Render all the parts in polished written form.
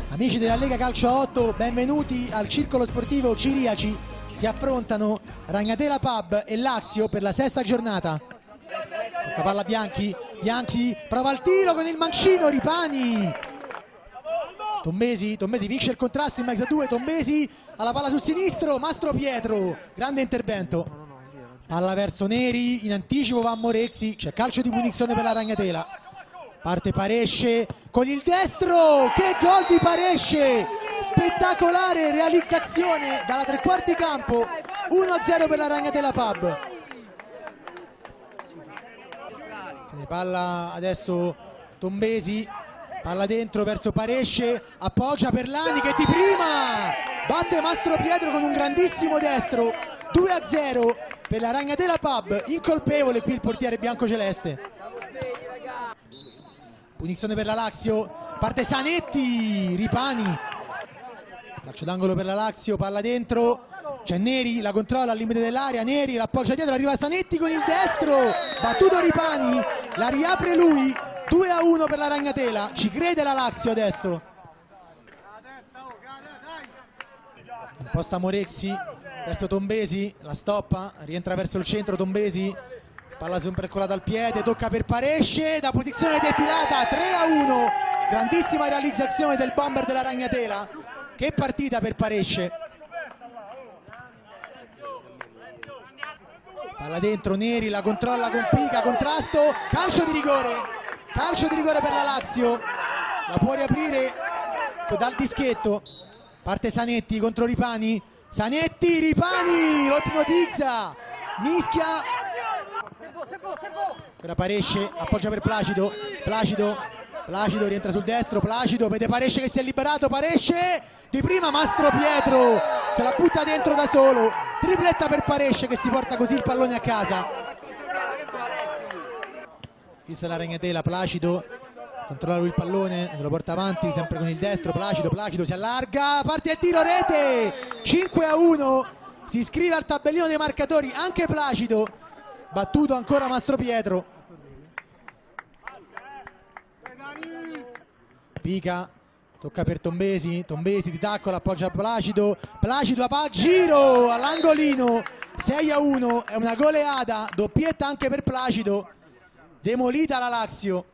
Amici della Lega Calcio a 8, benvenuti al circolo sportivo Ciriaci. Si affrontano Ragnatela Pub e Lazio per la sesta giornata. Questa palla Bianchi, Bianchi prova il tiro con il mancino, Ripani. Tombesi vince il contrasto in mezzo a due, Tombesi alla palla sul sinistro, Mastro Pietro, grande intervento. Palla verso Neri, in anticipo va Morezzi, c'è calcio di punizione per la Ragnatela. Parte Paresce con il destro, che gol di Paresce, spettacolare realizzazione dalla tre quarti campo, 1-0 per la Ragnatela Pub. Palla adesso Tombesi, palla dentro verso Paresce, appoggia Perlani che di prima batte Mastro Pietro con un grandissimo destro, 2-0 per la Ragnatela Pub, incolpevole qui il portiere biancoceleste. Punizione per la Lazio, parte Zanetti, Ripani, calcio d'angolo per la Lazio, palla dentro, c'è Neri, la controlla al limite dell'area, Neri l'appoggia dietro, arriva Zanetti con il destro, battuto Ripani, la riapre lui, 2-1 per la Ragnatela, ci crede la Lazio adesso. Imposta Morezzi, verso Tombesi, la stoppa, rientra verso il centro Tombesi, palla sempre colata al piede, tocca per Paresce, da posizione defilata, 3-1, grandissima realizzazione del bomber della Ragnatela, che partita per Paresce. Palla dentro, Neri la controlla con Pica, contrasto, calcio di rigore per la Lazio, la può riaprire dal dischetto, parte Zanetti contro Ripani, Zanetti, Ripani, lo ipnotizza, mischia, ora Paresce, appoggia per Placido, Placido rientra sul destro, Placido, vede Paresce che si è liberato, Paresce di prima, Mastro Pietro se la butta dentro da solo, tripletta per Paresce che si porta così il pallone a casa. Fissa la Ragnatela, Placido controlla lui il pallone, se lo porta avanti sempre con il destro, Placido si allarga, parte e tiro, rete, 5-1, si iscrive al tabellino dei marcatori anche Placido, battuto ancora Mastro Pietro. Pica, tocca per Tombesi di tacco, appoggia Placido a giro all'angolino, 6-1, è una goleada, doppietta anche per Placido, demolita la Lazio.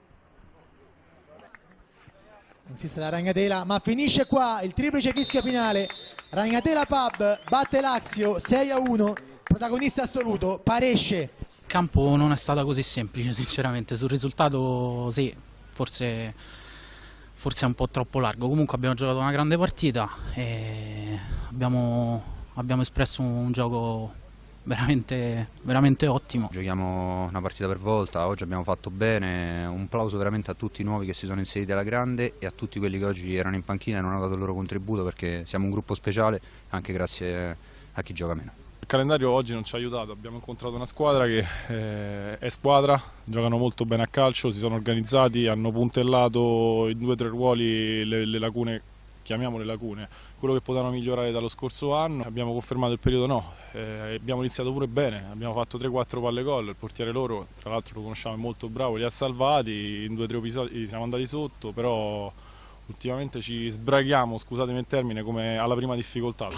Insiste la Ragnatela, ma finisce qua il triplice fischio finale. Ragnatela Pub batte Lazio 6-1, protagonista assoluto Paresce. Il campo non è stata così semplice sinceramente, sul risultato sì, forse è un po' troppo largo. Comunque abbiamo giocato una grande partita e abbiamo espresso un gioco veramente ottimo. Giochiamo una partita per volta, oggi abbiamo fatto bene, un plauso veramente a tutti i nuovi che si sono inseriti alla grande e a tutti quelli che oggi erano in panchina e non hanno dato il loro contributo, perché siamo un gruppo speciale anche grazie a chi gioca meno. Il calendario oggi non ci ha aiutato, abbiamo incontrato una squadra che è squadra, giocano molto bene a calcio, si sono organizzati, hanno puntellato in 2 o 3 ruoli le lacune, chiamiamole lacune, quello che potevano migliorare dallo scorso anno. Abbiamo confermato il periodo no, abbiamo iniziato pure bene, abbiamo fatto 3-4 palle gol, il portiere loro tra l'altro lo conosciamo, è molto bravo, li ha salvati, in 2 o 3 episodi siamo andati sotto, però ultimamente ci sbraghiamo, scusatemi il termine, come alla prima difficoltà.